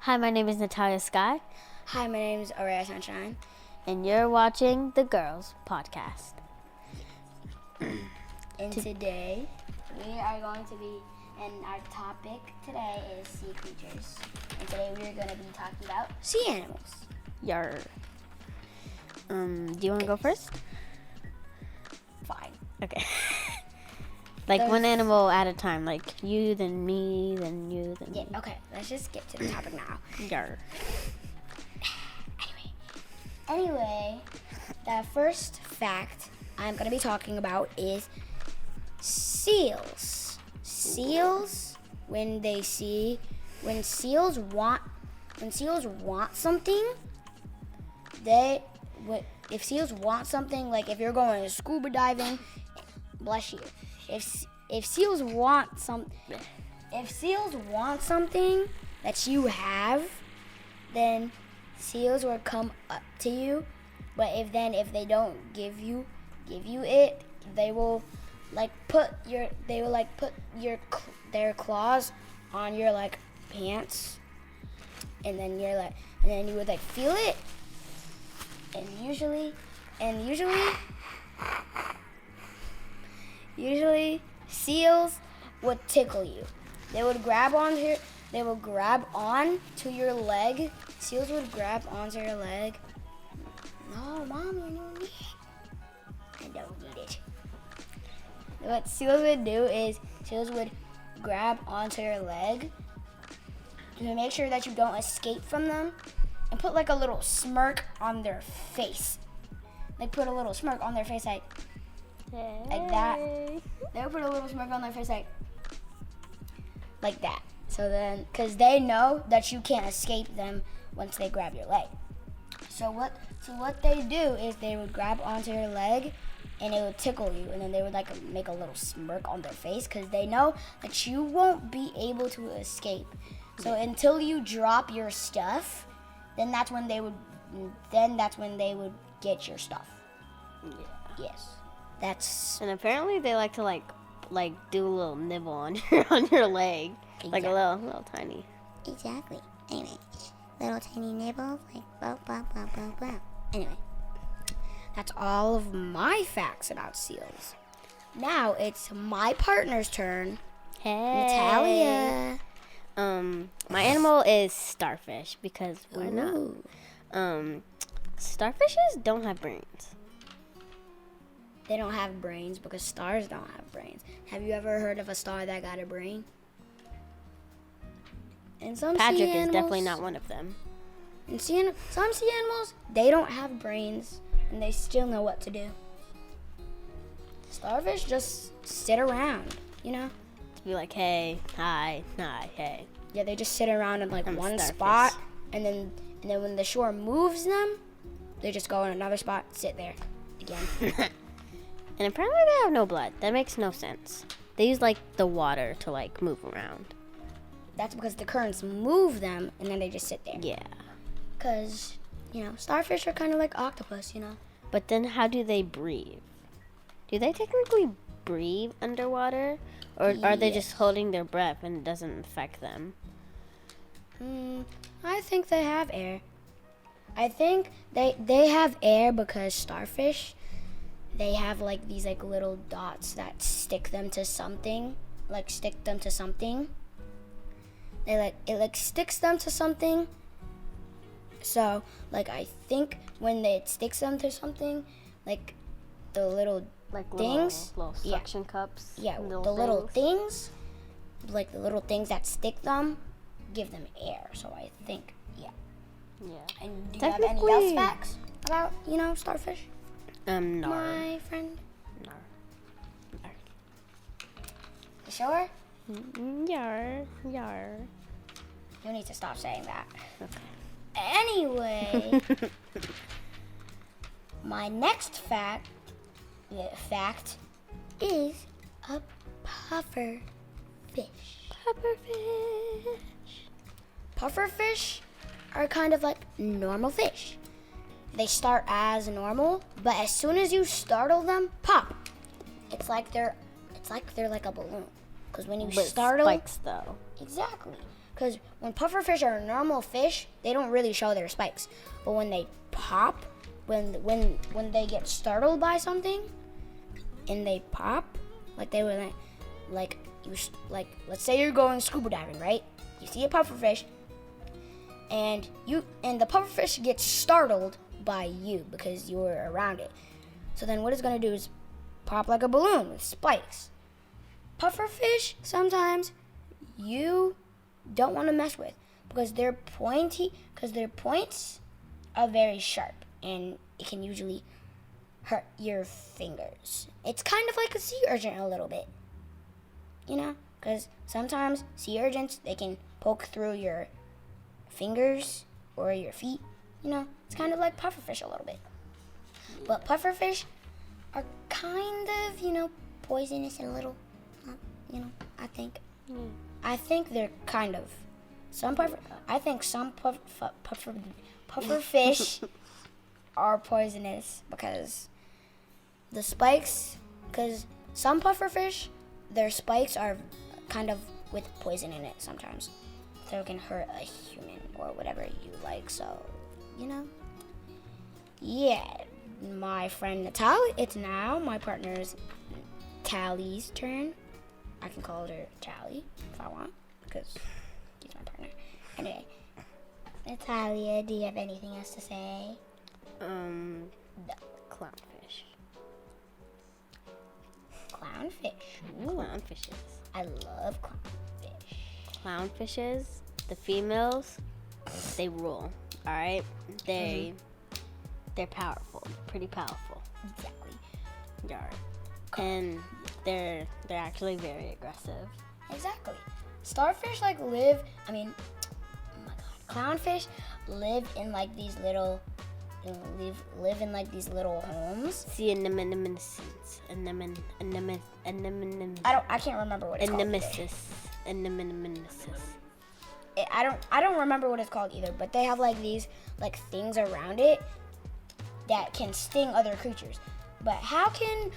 Hi, my name is Natalia Sky, Hi, my name is Arayah Sunshine. and you're watching the Girls Podcast. And today, we are going to be, and our topic today is sea creatures. And today we are going to be talking about sea animals. Yar. Do you want to go first? Fine. Okay. Like one animal at a time, like you, then me, then you, then Yeah, me. okay, let's just get to the topic now. Yar. Anyway, the first fact I'm going to be talking about is seals. Seals, when seals want something, if seals want something, like if you're going scuba diving, bless you. If seals want something that you have, then seals will come up to you. But if they don't give you it, they will put their claws on your pants, and then you would feel it, and usually seals would tickle you. They would grab on to your leg. Seals would grab onto your leg. No, Mom, you don't need it. I don't need it. What seals would do is seals would grab onto your leg to make sure that you don't escape from them, and put a little smirk on their face. Put a little smirk on their face like that. They would put a little smirk on their face like that. So then, because they know that you can't escape them once they grab your leg. So what they do is they would grab onto your leg, and it would tickle you, and then they would make a little smirk on their face, because they know that you won't be able to escape. So until you drop your stuff, then that's when they would get your stuff. Yeah. Yes. And apparently they like to do a little nibble on your leg, like a little tiny. Exactly. Anyway, little tiny nibbles, blah, blah, blah, blah, blah. Anyway, that's all of my facts about seals. Now it's my partner's turn. Hey. Natalia. My animal is starfish, because why not? Starfishes don't have brains. They don't have brains because stars don't have brains. Have you ever heard of a star that got a brain? And some Patrick sea animals, is definitely not one of them. And some sea animals, they don't have brains, and they still know what to do. Starfish just sit around, To be like, hey, hi, hey. Yeah, they just sit around in one starfish. spot, and then when the shore moves them, they just go in another spot, sit there again. And apparently they have no blood. That makes no sense. They use the water to move around. That's because the currents move them, and then they just sit there. Yeah. Because, starfish are kind of like octopus, But then how do they breathe? Do they technically breathe underwater? Or are they just holding their breath and it doesn't affect them? I think they have air. I think they have air because starfish, they have these little dots that stick them to something. It sticks them to something. So, I think when it sticks them to something, the little things, little suction cups. Yeah, little things, the little things that stick them, give them air. So I think, yeah. And do you have any else facts about, starfish? No. My friend? No. You sure? Yar. You need to stop saying that. Okay. Anyway, my next fact is a puffer fish. Pufferfish are kind of like normal fish. They start as normal, but as soon as you startle them, pop. It's like they're like a balloon. Because when you startle, spikes though. exactly. Because when pufferfish are normal fish, they don't really show their spikes. But when they pop, when they get startled by something, and they pop, like they were like let's say you're going scuba diving, right? You see a pufferfish, and the pufferfish gets startled by you because you were around it. So then what it's gonna do is pop like a balloon with spikes. Pufferfish sometimes you don't want to mess with because their points are very sharp and it can usually hurt your fingers. It's kind of like a sea urchin a little bit, because sometimes sea urchins, they can poke through your fingers or your feet. It's kind of like pufferfish a little bit. But pufferfish are kind of, poisonous a little, I think. I think they're kind of. I think some pufferfish are poisonous because the spikes, because some pufferfish, their spikes are kind of with poison in it sometimes. So it can hurt a human or whatever you like, so, Yeah, my friend Natalia, it's now my partner's Tally's turn. I can call her Tally if I want, because she's my partner. Anyway, Natalia, do you have anything else to say? No. Clownfish. Clownfish. Clownfishes. I love clownfish. Clownfishes, the females, they rule. All right, they're powerful, pretty powerful. Exactly. Yeah. And they're actually very aggressive. Exactly. Starfish live. Oh my God. Clownfish live in these little. Live in these little homes. See, anemones. I can't remember what it's called. Anemones. I don't remember what it's called either. But they have these things around it that can sting other creatures. But how can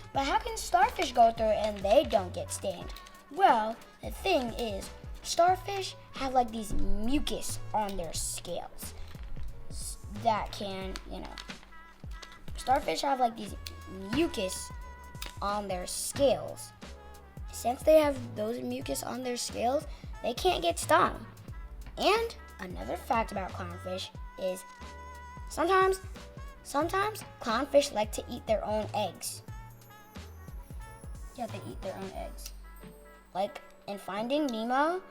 starfish go through it and they don't get stung? Well, the thing is, starfish have these mucus on their scales that can, starfish have these mucus on their scales. Since they have those mucus on their scales, they can't get stung. And another fact about clownfish is sometimes clownfish like to eat their own eggs. Yeah, they eat their own eggs. Like in Finding Nemo,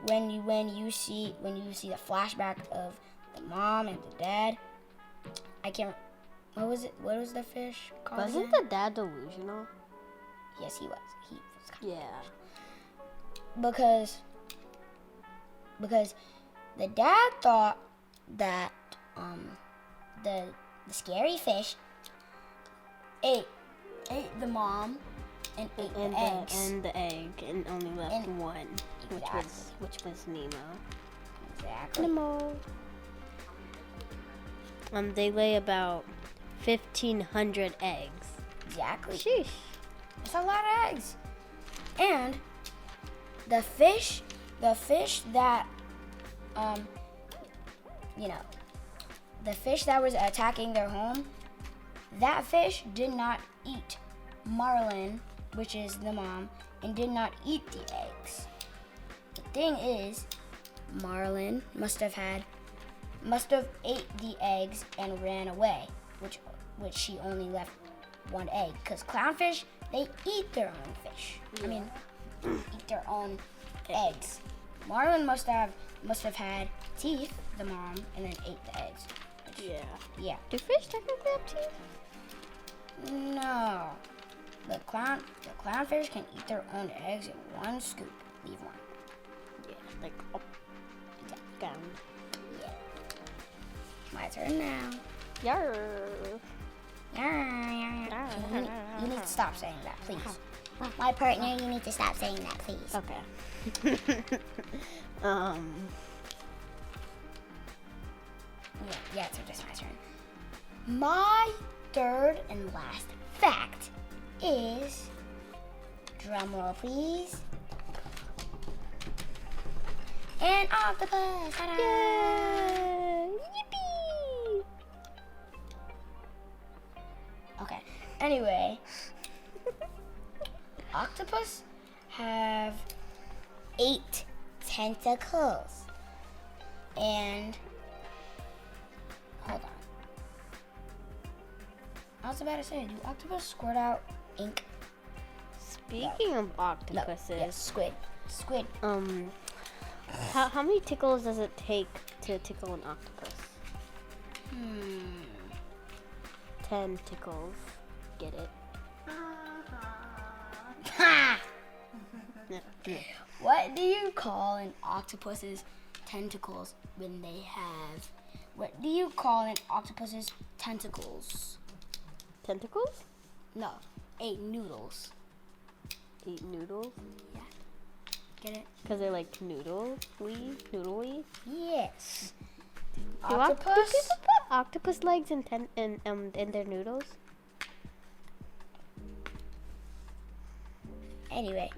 when you see the flashback of the mom and the dad, what was it? What was the fish called? Wasn't again? the dad delusional? Yes, he was. He was kind of delusional. Because the dad thought that the scary fish ate the mom and ate the eggs. And the egg, and only left one, Exactly. which was Nemo. Exactly. Nemo. They lay about 1,500 eggs. Exactly. Sheesh. It's a lot of eggs. And the fish that the fish that was attacking their home, that fish did not eat Marlin, which is the mom, and did not eat the eggs. The thing is, Marlin must have ate the eggs and ran away, which she only left one egg. Because clownfish, they eat their own fish. Yeah. Eat their own eggs. Marlin must have had teeth, the mom, and then ate the eggs. Yeah. Do fish technically have teeth? No. The clownfish can eat their own eggs in one scoop. Leave one. Yeah, down. Yeah. My turn now. Yarr. You need to stop saying that, please. My partner, you need to stop saying that, please. Okay. Yeah, it's just my turn. My third and last fact is, drumroll please, An octopus! Ta-da! Yay! Yippee! Okay. Anyway, octopus have 8 tentacles. And hold on. I was about to say, do octopus squirt out ink? Speaking of octopuses, No. Yes, squid. how many tickles does it take to tickle an octopus? 10 tickles. Get it? Ha! Yeah. What do you call an octopus's tentacles when they have? What do you call an octopus's tentacles? Tentacles? No, 8 noodles. 8 noodles? Yeah. Get it? Because they're like noodle-y? Yes. Do people put octopus legs in their noodles? Anyway,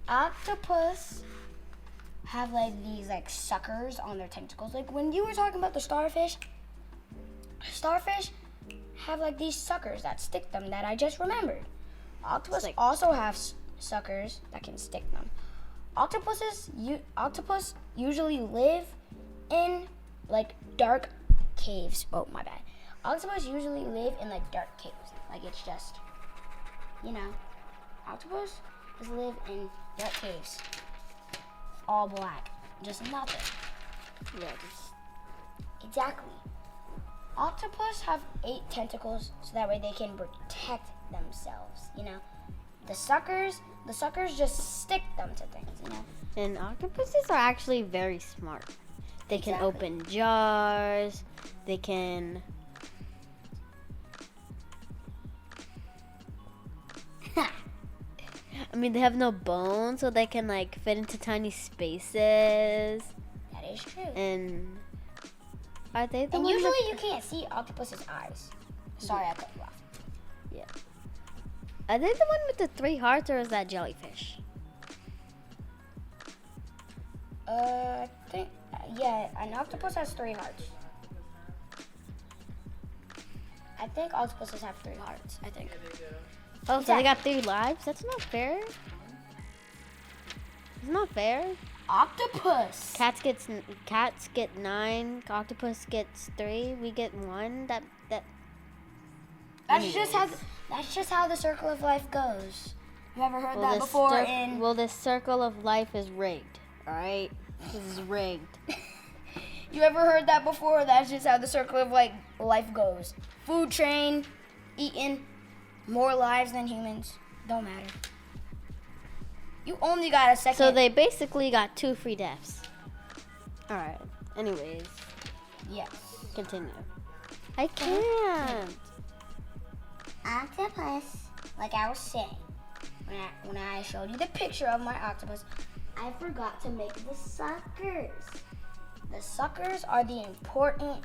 octopus have like these like suckers on their tentacles. Like when you were talking about the starfish have like these suckers that stick them that I just remembered. Octopus also have suckers that can stick them. Octopus usually live in like dark caves. Oh, my bad. Octopus usually live in like dark caves. Like it's just, octopus just live in dark caves. All black. Just nothing. Yeah, Exactly. Octopus have 8 tentacles so that way they can protect themselves, The suckers just stick them to things, And octopuses are actually very smart. They can Exactly. open jars. They can... I mean, they have no bones, so they can like fit into tiny spaces. That is true. And are they the And ones usually you can't see octopus's eyes. Sorry, I cut you off. Yeah. Are they the one with the 3 hearts, or is that jellyfish? I think, yeah, an octopus has 3 hearts. I think octopuses have 3 hearts, I think. Oh, so they got 3 lives? That's not fair. It's not fair. Octopus! Cats get 9. Octopus gets 3. We get 1. That's just how the circle of life goes. You ever heard that before? Well, this circle of life is rigged. All right, this is rigged. You ever heard that before? That's just how the circle of life goes. Food chain, eating, more lives than humans. Don't matter. You only got a second. So they basically got 2 free deaths. All right. Anyways, Yes. continue. I can't. Octopus, like I was saying, when I showed you the picture of my octopus, I forgot to make the suckers. The suckers are the important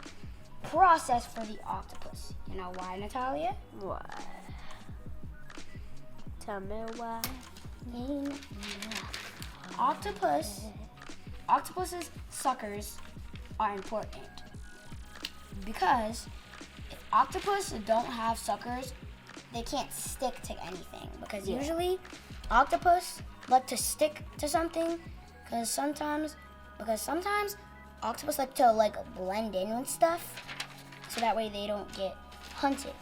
process for the octopus. You know why, Natalia? Why? Tell me why. Octopus's suckers are important because if octopus don't have suckers, they can't stick to anything because usually octopus like to stick to something because sometimes octopus like to blend in with stuff so that way they don't get hunted.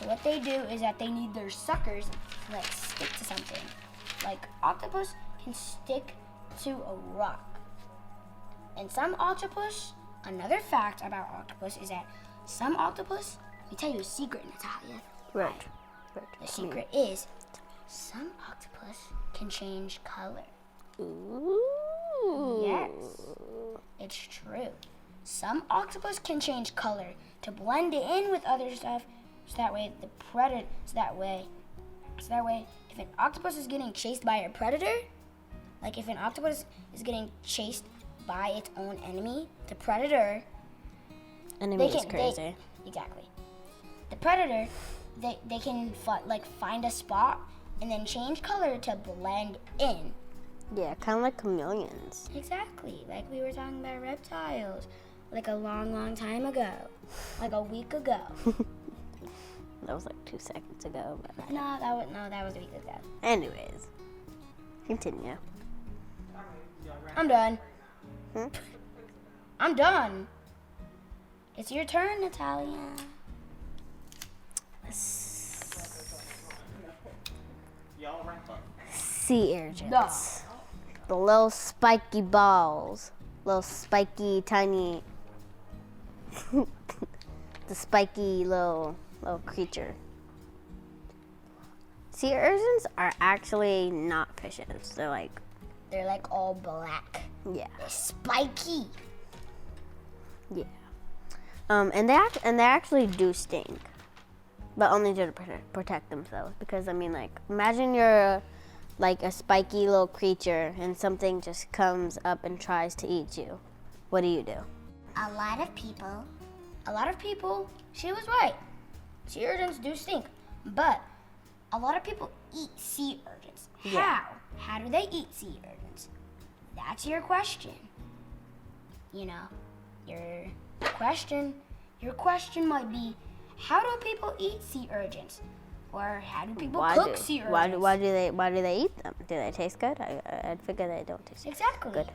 So what they do is that they need their suckers to stick to something. Like octopus can stick to a rock. And some octopus, another fact about octopus is that some octopus, let me tell you a secret, Natalia. Right. The secret is some octopus can change color. Ooh. Yes, it's true. Some octopus can change color to blend in with other stuff, so that way if an octopus is getting chased by a predator, like if an octopus is getting chased by its own enemy, the predator. Enemy is crazy. Exactly. The predator, they can find a spot and then change color to blend in. Yeah, kind of like chameleons. Exactly, like we were talking about reptiles, like a long time ago, like a week ago. That was like 2 seconds ago. But No, that was a week ago. anyways, continue. I'm done. Hmm? I'm done. It's your turn, Natalia. Sea urchins. No. The little spiky balls. Little spiky, tiny. The spiky little creature. Sea urchins are actually not fishes. They're like, all black. yeah. They're spiky. Yeah. And they actually do stink, but only to protect themselves. Because I mean, like, imagine you're like a spiky little creature, and something just comes up and tries to eat you. What do you do? A lot of people, she was right. Sea urchins do stink, but a lot of people eat sea urchins. Yeah. How do they eat sea urchins? That's your question. You know, your question might be, how do people eat sea urchins? Or how do people cook sea urchins? Why do they eat them? Do they taste good? I'd figure they don't taste Exactly. good.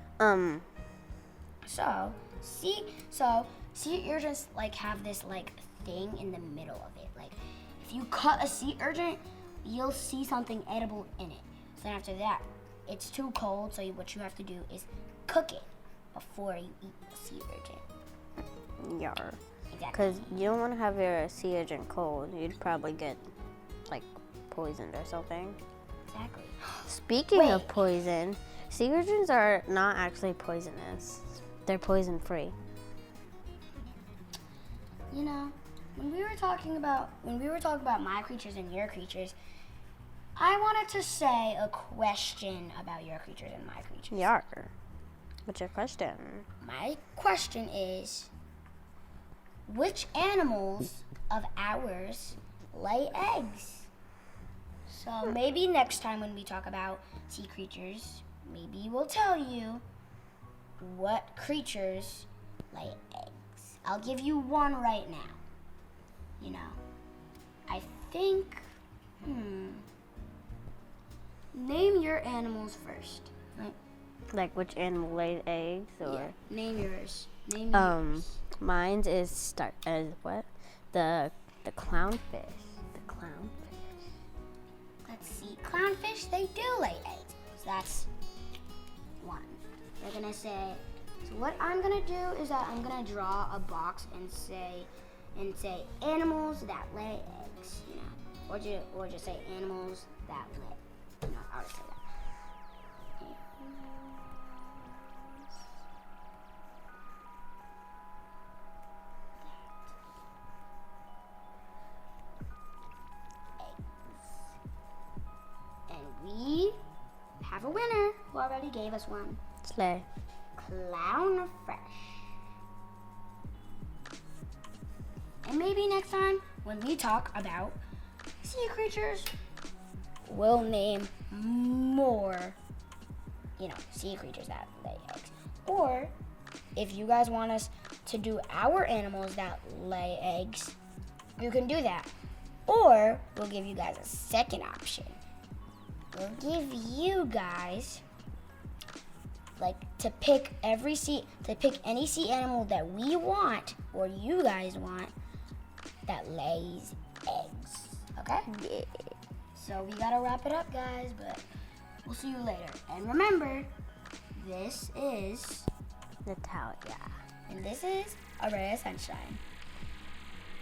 So sea urchins like have this like thing in the middle of it. Like if you cut a sea urchin, you'll see something edible in it. So then after that, it's too cold. So what you have to do is cook it before you eat the sea urchin. Yar. Exactly. Because you don't want to have your sea urchin cold. You'd probably get like poisoned or something. Exactly. Speaking of poison, sea urchins are not actually poisonous. They're poison free. You know, when we were talking about my creatures and your creatures, I wanted to say a question about your creatures and my creatures. Yar. What's your question? My question is, which animals of ours lay eggs? So maybe next time when we talk about sea creatures, maybe we'll tell you what creatures lay eggs. I'll give you one right now. You know, I think, name your animals first. Right? Like which animal laid eggs, or Yeah, name yours. Name yours. Mine's is what? The clownfish. The clownfish. Let's see. Clownfish, they do lay eggs. So that's one. They're gonna say. So what I'm gonna do is that I'm gonna draw a box and say animals that lay eggs. You know, or just say animals that lay. You know, I'll just say that. We have a winner who already gave us one. Slay. Clownfish. And maybe next time when we talk about sea creatures, we'll name more, sea creatures that lay eggs. Or if you guys want us to do our animals that lay eggs, you can do that. Or we'll give you guys a second option. We'll give you guys to pick any sea animal that we want or you guys want that lays eggs. Okay? Yeah. So we gotta wrap it up, guys, but we'll see you later. And remember, this is Natalia. and this is Arayah Sunshine.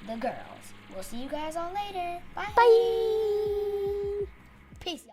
The girls. We'll see you guys all later. Bye. Bye. Peace.